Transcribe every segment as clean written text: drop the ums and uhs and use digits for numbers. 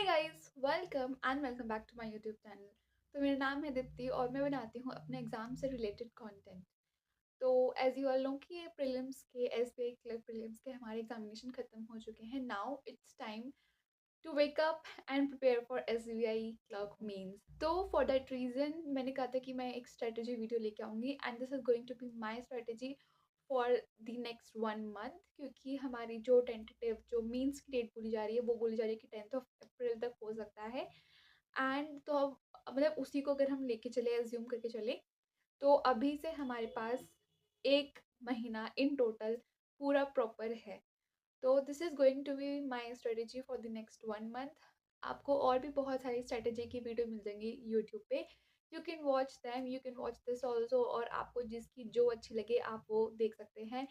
Hi guys, welcome back to my YouTube channel. तो मेरा नाम है दीप्ति और मैं बनाती हूँ अपने एग्ज़ाम से रिलेटेड कंटेंट। तो एज़ यू ऑल नो कि ये प्रीलिम्स के एसबीआई क्लर्क प्रीलिम्स के हमारे एग्जामिनेशन ख़त्म हो चुके हैं। Now it's time to wake up and prepare for SBI clerk mains. So for that reason मैंने कहा था कि मैं एक स्ट्रेटजी वीडियो लेके आऊँगी and this is going to be my strategy for the next 1 month, क्योंकि हमारी जो टेंटेटिव जो मीन्स की डेट बोली जा रही है वो बोली जा रही है कि 10th ऑफ अप्रैल तक हो सकता है। एंड तो अब मतलब उसी को अगर हम लेके चले, एज्यूम करके चले, तो अभी से हमारे पास 1 महीना इन टोटल पूरा प्रॉपर है। So this is going to be my strategy for the next 1 month. आपको और भी बहुत सारी स्ट्रेटजी की वीडियो मिल जाएंगी यूट्यूब पे। You can watch them, you can watch this also, और आपको जिसकी जो अच्छी लगे आप वो देख सकते हैं।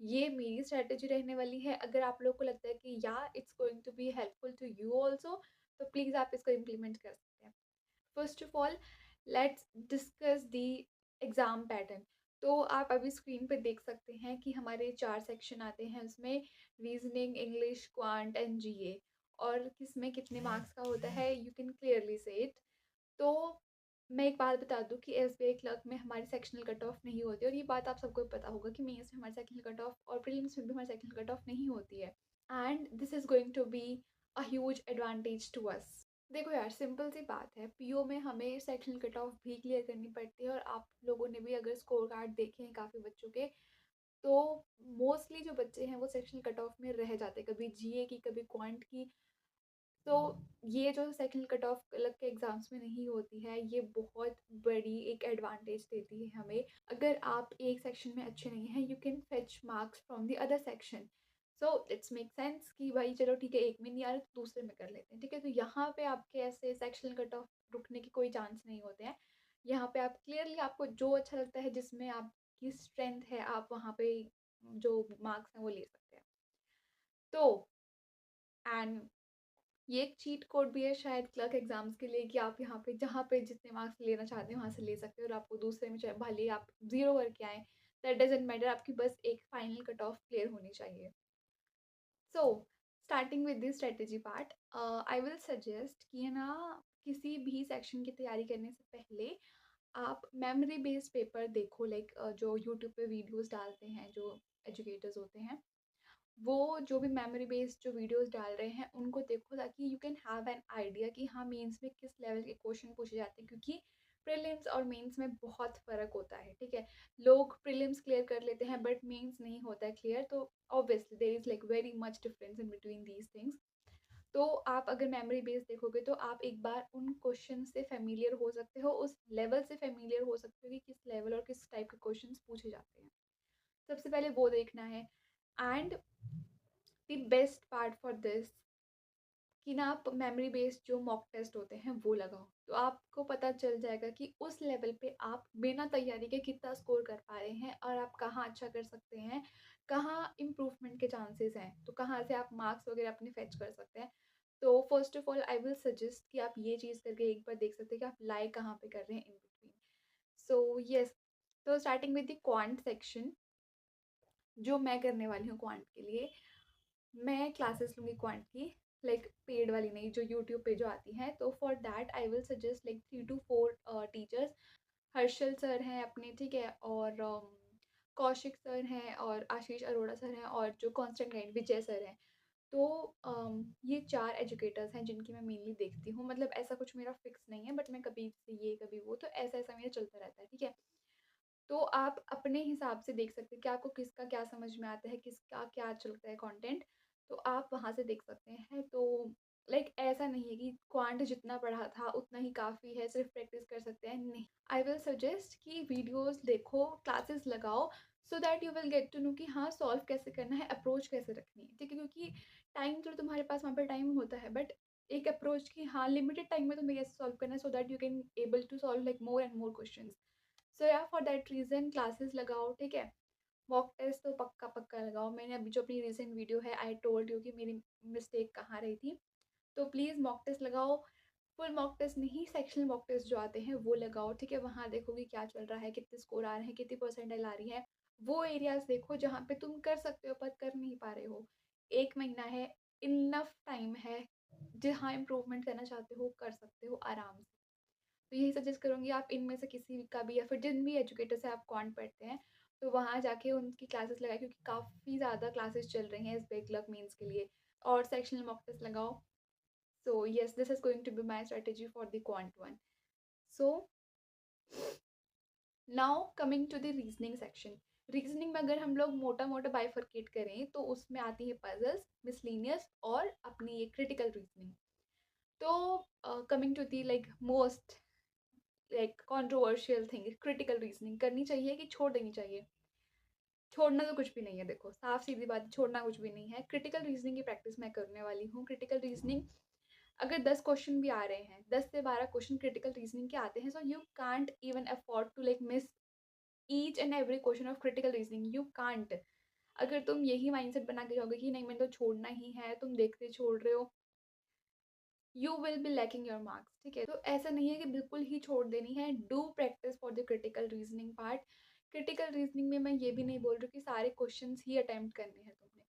ये मेरी स्ट्रेटजी रहने वाली है। अगर आप लोग को लगता है कि या it's going to be helpful to you also, तो प्लीज़ आप इसको इम्प्लीमेंट कर सकते हैं। First of all, let's discuss the exam pattern. तो आप अभी स्क्रीन पे देख सकते हैं कि हमारे 4 सेक्शन आते हैं उसमें, रीजनिंग, इंग्लिश, क्वांट एंड जीए। और किसमें कितने मार्क्स का होता है यू कैन क्लियरली से इट। तो मैं एक बात बता दूं कि एसबीआई क्लर्क में हमारी सेक्शनल कट ऑफ नहीं होती, और ये बात आप सबको पता होगा कि मेंस में हमारी सेक्शनल कट ऑफ और प्रीलिम्स में भी हमारी सेक्शनल कट ऑफ नहीं होती है। And this is going to be a huge advantage to us. देखो यार, सिंपल सी बात है, पीओ में हमें सेक्शनल कट ऑफ भी क्लियर करनी पड़ती है। और आप लोगों ने भी अगर स्कोर कार्ड देखे हैं काफ़ी बच्चों के, तो मोस्टली जो बच्चे हैं वो सेक्शनल कट ऑफ में रह जाते हैं, कभी जीए की कभी क्वांट की। तो ये जो सेक्शनल कट ऑफ अलग के एग्ज़ाम्स में नहीं होती है, ये बहुत बड़ी एक एडवांटेज देती है हमें। अगर आप एक सेक्शन में अच्छे नहीं हैं, you can fetch marks from the other section. So it's make sense कि भाई चलो ठीक है, एक में नहीं आ रहा तो दूसरे में कर लेते हैं, ठीक है। तो यहाँ पे आपके ऐसे सेक्शनल कट ऑफ रुकने के कोई चांस नहीं होते हैं। यहाँ पे आप क्लियरली, आपको जो अच्छा लगता है, जिसमें आपकी स्ट्रेंथ है, आप वहाँ पे जो मार्क्स हैं वो ले सकते हैं। तो एंड ये एक चीट कोड भी है शायद क्लर्क एग्जाम्स के लिए, कि आप यहाँ पे जहाँ पे जितने मार्क्स लेना चाहते हैं वहाँ से ले सकते हो, और आपको दूसरे में चाहे भले ही आप ज़ीरो करके आएँ, दैट डज़न्ट मैटर, आपकी बस एक फाइनल कट ऑफ क्लियर होनी चाहिए। So starting with this strategy part, I will suggest कि है ना, किसी भी सेक्शन की तैयारी करने से पहले आप मेमोरी बेस्ड पेपर देखो। लाइक जो यूट्यूब पे वीडियोस डालते हैं जो एजुकेटर्स होते हैं, वो जो भी मेमोरी बेस्ड जो वीडियोस डाल रहे हैं उनको देखो, ताकि you can have an idea कि हाँ मेंस में किस लेवल के क्वेश्चन पूछे जाते हैं। क्योंकि प्रीलिम्स और मेंस में बहुत फ़र्क होता है, ठीक है। लोग प्रीलिम्स क्लियर कर लेते हैं बट मेंस नहीं होता है क्लियर, तो obviously there is like very much difference in between these things. तो आप अगर मेमोरी बेस देखोगे तो आप एक बार उन क्वेश्चन से फेमिलियर हो सकते हो, उस लेवल से फेमिलियर हो सकते हो कि किस लेवल और किस टाइप के क्वेश्चंस पूछे जाते हैं। सबसे पहले वो देखना है। And the best part for this, कि ना आप मेमोरी बेस्ड जो मॉक टेस्ट होते हैं वो लगाओ, तो आपको पता चल जाएगा कि उस लेवल पे आप बिना तैयारी के कितना स्कोर कर पा रहे हैं, और आप कहाँ अच्छा कर सकते हैं, कहाँ इम्प्रूवमेंट के चांसेस हैं, तो कहाँ से आप मार्क्स वगैरह अपने फेच कर सकते हैं। तो first of all I will suggest कि आप ये चीज़ करके एक बार देख सकते हैं कि आप लाई कहाँ पे कर रहे हैं इन बिटवीन। सो यस, तो starting with the quant section, जो मैं करने वाली हूँ क्वांट के लिए, मैं क्लासेस लूँगी क्वांट की, लाइक पेड वाली नहीं, जो यूट्यूब पे जो आती हैं। तो for that I will suggest like 3 to 4 teachers. Harshal sir हैं अपने, ठीक है, और कौशिक सर हैं, और आशीष अरोड़ा सर हैं, और जो कांस्टेंट गाइड विजय सर हैं। तो ये 4 एजुकेटर्स हैं जिनकी मैं मेनली देखती हूँ। मतलब ऐसा कुछ मेरा फिक्स नहीं है, बट मैं कभी से ये कभी वो, तो ऐसा मेरा चलता रहता है, ठीक है। तो आप अपने हिसाब से देख सकते हैं कि आपको किसका क्या समझ में आता है, किसका क्या चलता है कंटेंट, तो आप वहाँ से देख सकते हैं। तो लाइक ऐसा नहीं है कि क्वांट जितना पढ़ा था उतना ही काफ़ी है, सिर्फ प्रैक्टिस कर सकते हैं, नहीं। आई विल सजेस्ट कि वीडियोस देखो, क्लासेस लगाओ, so that you will get to know कि हाँ सॉल्व कैसे करना है, अप्रोच कैसे रखनी है, ठीक है। क्योंकि टाइम तो तुम्हारे पास वहाँ पर टाइम होता है, बट एक अप्रोच की हाँ लिमिटेड टाइम में तुम्हें कैसे सॉल्व करना है, so that you can able to solve like more and more question. So yeah for that reason classes लगाओ, ठीक है। मॉक टेस्ट तो पक्का पक्का लगाओ। मैंने अभी जो अपनी रिसेंट वीडियो है, आई टोल्ड यू कि मेरी मिस्टेक कहाँ रही थी। तो प्लीज़ मॉक टेस्ट लगाओ। फुल मॉक टेस्ट नहीं, सेक्शनल मॉक टेस्ट जो आते हैं वो लगाओ, ठीक है। वहाँ देखोगे क्या चल रहा है, कितने स्कोर आ रहे हैं, कितनी परसेंटाइल आ रही है। वो एरियाज़ देखो जहाँ पे तुम कर सकते हो पर कर नहीं पा रहे हो। 1 महीना है, इनफ टाइम है। जहाँ इम्प्रूवमेंट करना चाहते हो कर सकते हो आराम से। तो यही सजेस्ट करूँगी आप इनमें से किसी का भी या फिर जिन भी एजुकेटर से आप क्वांट पढ़ते हैं, तो वहाँ जाके उनकी क्लासेस लगाएँ क्योंकि काफ़ी ज़्यादा क्लासेस चल रही हैं एसबीआई क्लर्क मेंस के लिए और सेक्शनल मॉक टेस्ट लगाओ। So yes, this is going to be my strategy for the quant one. So now coming to the reasoning section. Reasoning में अगर हम लोग मोटा-मोटा बाइफरकेट करें तो उसमें आती है पजल्स, मिसलेनियस और अपनी ये क्रिटिकल रीजनिंग। तो coming to the most controversial thing, critical reasoning करनी चाहिए कि छोड़ देनी चाहिए? छोड़ना तो कुछ भी नहीं है, देखो साफ सीधी बात, छोड़ना कुछ भी नहीं है। क्रिटिकल रीजनिंग की प्रैक्टिस मैं करने वाली हूँ। क्रिटिकल रीजनिंग अगर 10 क्वेश्चन भी आ रहे हैं, 10 से 12 क्वेश्चन क्रिटिकल रीजनिंग के आते हैं, so you can't even afford to miss each and every question of critical reasoning, you can't. अगर तुम यही माइंडसेट बना के जाओगे कि नहीं मैंने तो छोड़ना ही है, तुम देखते छोड़ रहे हो, you will be lacking your marks, ठीक है? तो ऐसा नहीं है कि बिल्कुल ही छोड़ देनी है। Do practice for the critical reasoning part. Critical reasoning में मैं ये भी नहीं बोल रही कि सारे क्वेश्चंस ही अटेम्प्ट करने हैं तुमने।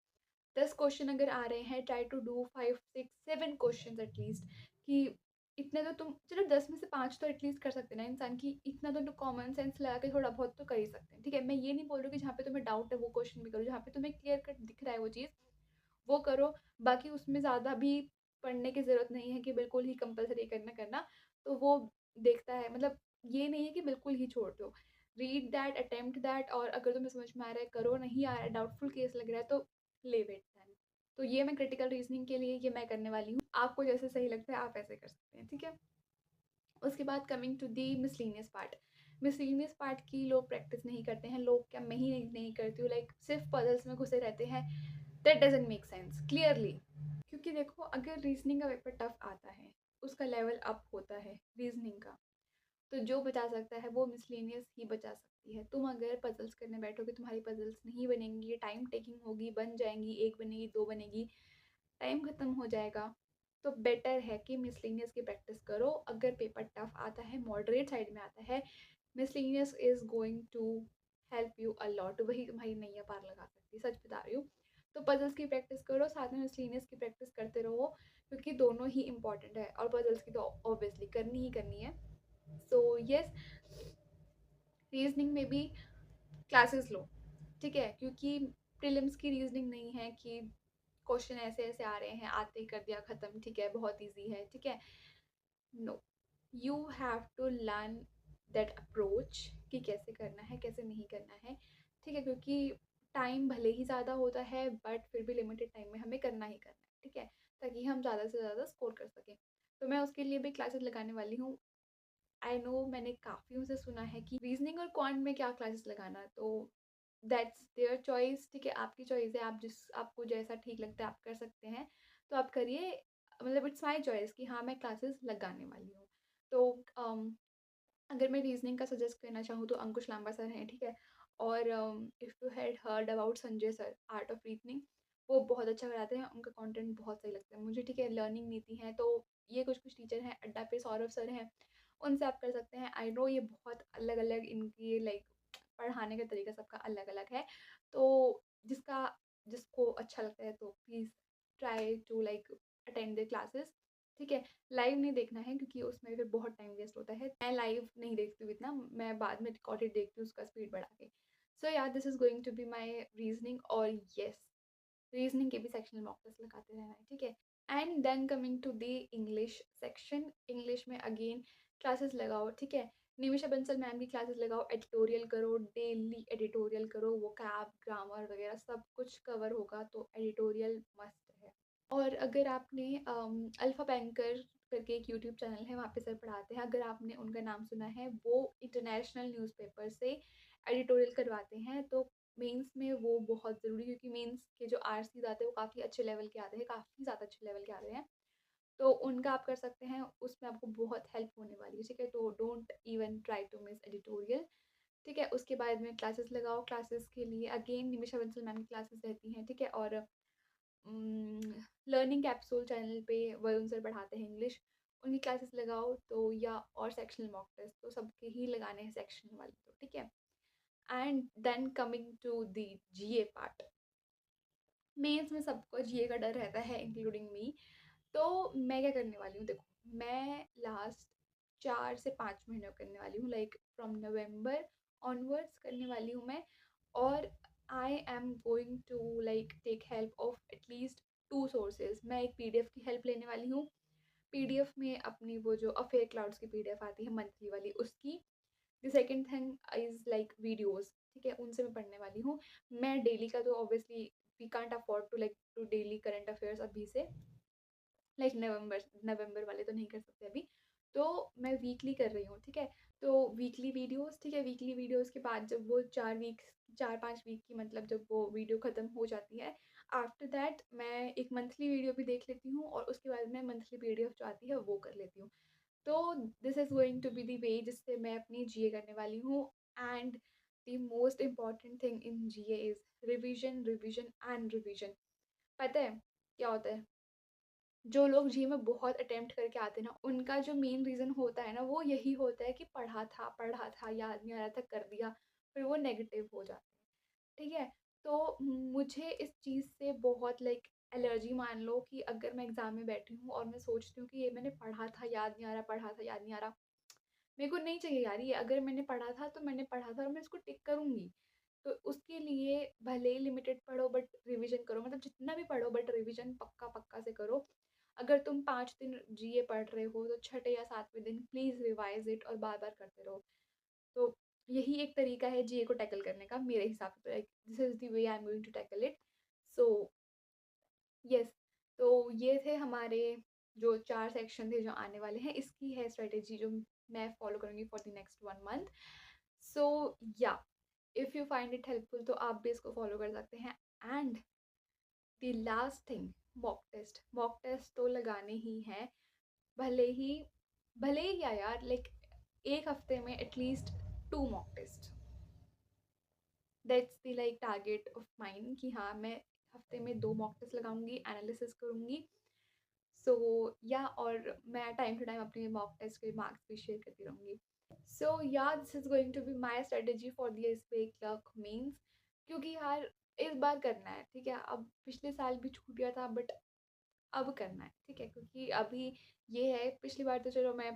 10 क्वेश्चन अगर आ रहे हैं, try to do 5 6 7 questions at least, कि इतने तो तुम चलो 10 में से 5 तो एटलीस्ट कर सकते हैं ना इंसान, की इतना तो कॉमन सेंस लगा के थोड़ा बहुत तो कर ही सकते हैं, ठीक है? मैं ये नहीं बोल रही कि जहाँ पे तुम्हें डाउट है वो क्वेश्चन भी करो, जहाँ पे तुम्हें क्लियर कट दिख रहा है वो चीज़ वो करो। बाकी उसमें ज़्यादा भी पढ़ने की ज़रूरत नहीं है कि बिल्कुल ही कंपल्सरी करना, तो वो देखता है, मतलब ये नहीं है कि बिल्कुल ही छोड़ दो। रीड दैट, अटेम्प्ट दैट, और अगर तुम्हें समझ में आ रहा है करो, नहीं आ रहा है, डाउटफुल केस लग रहा है, तो लीव इट देन। तो ये मैं क्रिटिकल रीजनिंग के लिए ये मैं करने वाली हूँ। आपको जैसे सही लगता है आप ऐसे कर सकते हैं, ठीक है? उसके बाद coming to the miscellaneous part. Miscellaneous part की लोग प्रैक्टिस नहीं करते हैं। लोग क्या, मैं ही नहीं करती हूँ, सिर्फ पजल्स में घुसे रहते हैं। That doesn't make sense clearly. क्योंकि देखो अगर रीजनिंग का पेपर टफ आता है, उसका लेवल अप होता है रीजनिंग का, तो जो बचा सकता है वो मिसलेनियस ही बचा सकती है। तुम अगर पजल्स करने बैठोगे, तुम्हारी पजल्स नहीं बनेंगी, टाइम टेकिंग होगी, बन जाएंगी, एक बनेगी, दो बनेगी, टाइम खत्म हो जाएगा। तो बेटर है कि मिसलेनियस की प्रैक्टिस करो। अगर पेपर टफ आता है, मॉडरेट साइड में आता है, miscellaneous is going to help you a lot. वही तुम्हारी नैया पार लगा सकती है, सच बता रही हूँ। तो पजल्स की प्रैक्टिस करो, साथ में मिसलेनियस की प्रैक्टिस करते रहो, क्योंकि दोनों ही इंपॉर्टेंट है और पजल्स की तो ऑब्वियसली करनी ही करनी है। सो यस, रीजनिंग में भी क्लासेस लो, ठीक है? क्योंकि प्रीलिम्स की रीजनिंग नहीं है कि क्वेश्चन ऐसे ऐसे आ रहे हैं, आते ही कर दिया खत्म, ठीक है, बहुत इजी है, ठीक है? No, you have to learn that approach कि कैसे करना है, कैसे नहीं करना है, ठीक है? क्योंकि टाइम भले ही ज़्यादा होता है, बट फिर भी लिमिटेड टाइम में हमें करना ही करना है, ठीक है? ताकि हम ज़्यादा से ज़्यादा स्कोर कर सकें। तो मैं उसके लिए भी क्लासेस लगाने वाली हूँ। आई नो, मैंने काफ़ियों से सुना है कि रीजनिंग और क्वांट में क्या क्लासेस लगाना, तो दैट्स देयर चॉइस, ठीक है? आपकी चॉइस है, आप आपको जैसा ठीक लगता है आप कर सकते हैं, तो आप करिए। मतलब इट्स माय चॉइस कि हाँ मैं क्लासेस लगाने वाली हूँ। तो अगर मैं रीजनिंग का सजेस्ट करना चाहूँ तो अंकुश लांबा सर हैं, ठीक है? और if you had heard about Sanjay sir, art of reasoning, वो बहुत अच्छा कराते हैं, उनका कंटेंट बहुत सही लगता है मुझे, ठीक है? लर्निंग नीति है, तो ये कुछ टीचर हैं, अड्डा पे सौरभ सर हैं, उनसे आप कर सकते हैं। आई नो ये बहुत अलग-अलग इनकी पढ़ाने का तरीका सबका अलग-अलग है, तो जिसको अच्छा लगता है तो please try to attend the classes, ठीक है? लाइव नहीं देखना है क्योंकि उसमें फिर बहुत टाइम वेस्ट होता है। मैं लाइव नहीं देखती हूँ इतना, मैं बाद में रिकॉर्डेड देखती हूँ उसका स्पीड बढ़ा के। So yeah this is going to be my reasoning, और येस, रीजनिंग के भी सेक्शनल मॉक टेस्ट लगाते रहना है, ठीक है? And then coming to the English section. English में अगेन क्लासेस लगाओ, ठीक है? निमिषा बंसल मैम की क्लासेस लगाओ, एडिटोरियल करो, डेली एडिटोरियल करो, वोकैब, ग्रामर वगैरह सब कुछ कवर होगा, तो एडिटोरियल मस्ट है। और अगर आपने अल्फ़ा बैंकर करके एक यूट्यूब चैनल है, वहाँ पे सर पढ़ाते हैं, अगर आपने उनका नाम सुना है, वो इंटरनेशनल न्यूज़पेपर से एडिटोरियल करवाते हैं, तो मेंस में वो बहुत ज़रूरी, क्योंकि मेंस के जो आरसीज़ आते हैं वो काफ़ी अच्छे लेवल के आते हैं, काफ़ी ज़्यादा अच्छे लेवल के आते हैं। तो उनका आप कर सकते हैं, उसमें आपको बहुत हेल्प होने वाली है, ठीक है? तो don't even try to miss editorial, ठीक है? उसके बाद में क्लासेस लगाओ, क्लासेस के लिए अगेन निमिषा बंसल मैम की क्लासेस रहती हैं, ठीक है? और लर्निंग कैप्सूल चैनल पे वरुण सर पढ़ाते हैं इंग्लिश, उनकी क्लासेस लगाओ, तो या और सेक्शनल मॉक टेस्ट तो सबके ही लगाने हैं सेक्शनल वाले, तो ठीक है? And then coming to the GA part. Mains में सबको जीए का डर रहता है इंक्लूडिंग मी, तो मैं क्या करने वाली हूँ, देखो मैं लास्ट 4 से 5 महीनों करने वाली हूँ, लाइक फ्रॉम नवंबर ऑनवर्ड्स करने वाली हूँ मैं। और I am going to like take help of at least 2 sources. मैं एक पीडीएफ की हेल्प लेने वाली हूँ। पीडीएफ में अपनी वो जो अफेयर क्लाउड्स की पीडीएफ आती है मंथली वाली, उसकी। The second thing is like videos, ठीक है? उनसे मैं पढ़ने वाली हूँ। मैं डेली का तो obviously we can't afford to like to daily current affairs अभी से, लाइक नवंबर वाले तो नहीं कर सकते अभी। तो मैं वीकली कर रही हूँ, ठीक है? तो वीकली वीडियोज़, ठीक है? वीकली वीडियोज़ के बाद जब वो 4-5 वीक की मतलब जब वो वीडियो ख़त्म हो जाती है, आफ्टर दैट मैं एक मंथली वीडियो भी देख लेती हूँ और उसके बाद मैं मंथली पीडीएफ जो आती है वो कर लेती हूँ। तो this is going to be the way जिससे मैं अपनी जीए करने वाली हूँ। And the most important thing in GA is revision, revision and revision. पता है क्या होता है? जो लोग जी में बहुत अटेम्प्ट करके आते हैं ना, उनका जो मेन रीज़न होता है ना, वो यही होता है कि पढ़ा था, याद नहीं आ रहा था, कर दिया, फिर वो नेगेटिव हो जाते हैं, ठीक है? तो मुझे इस चीज़ से बहुत लाइक एलर्जी मान लो कि अगर मैं एग्ज़ाम में बैठी हूँ और मैं सोचती हूँ कि ये मैंने पढ़ा था, याद नहीं आ रहा, पढ़ा था, याद नहीं आ रहा। मेरे को नहीं चाहिए यार ये, अगर मैंने पढ़ा था तो मैंने पढ़ा था और मैं इसको टिक करूँगी। तो उसके लिए भले ही लिमिटेड पढ़ो बट रिवीजन करो, मतलब जितना भी पढ़ो बट रिवीजन पक्का-पक्का से करो। अगर तुम 5 दिन जीए पढ़ रहे हो तो छठे या 7वें दिन प्लीज़ रिवाइज़ इट और बार-बार करते रहो। तो यही एक तरीका है जीए को टैकल करने का मेरे हिसाब से, तो like this is the way I am going to tackle it. So yes, तो ये थे हमारे जो 4 सेक्शन थे जो आने वाले हैं, इसकी है स्ट्रैटेजी जो मैं फॉलो करूँगी for the next 1 month. So yeah if you find it helpful तो आप भी इसको फॉलो कर सकते हैं। And the last thing, mock test तो लगाने ही हैं। भले ही क्या यार, लाइक 1 हफ्ते में at least 2 mock test, that's the like target of mine कि हाँ, मैं हफ्ते में 2 मॉक टेस्ट लगाऊंगी, एनालिसिस करूंगी। सो या और मैं टाइम टू टाइम अपने मॉक टेस्ट के मार्क्स भी शेयर करती रहूँगी। So yeah this is going to be my strategy for the SBI clerk mains, क्योंकि यार इस बार करना है, ठीक है? अब पिछले साल भी छूट गया था बट अब करना है, ठीक है? क्योंकि अभी ये है, पिछली बार तो चलो मैं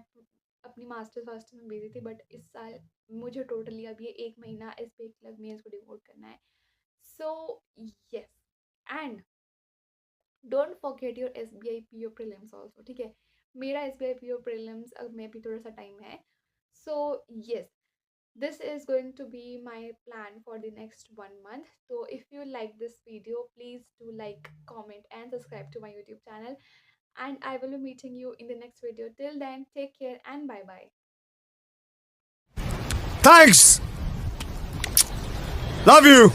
अपनी मास्टर्स वास्टर्स में बिज़ी थी बट इस साल मुझे टोटली अब ये 1 महीना एसबीआई क्लर्क मेंस को डिवोट करना है। So yes, and don't forget your SBI PO prelims also, ठीक है? मेरा एसबीआई पीओ प्रीलिम्स अब में भी थोड़ा सा टाइम है। So yes, this is going to be my plan for the next 1 month. So if you like this video, please do like, comment and subscribe to my YouTube channel, and I will be meeting you in the next video. Till then, take care and bye bye. Thanks. Love you.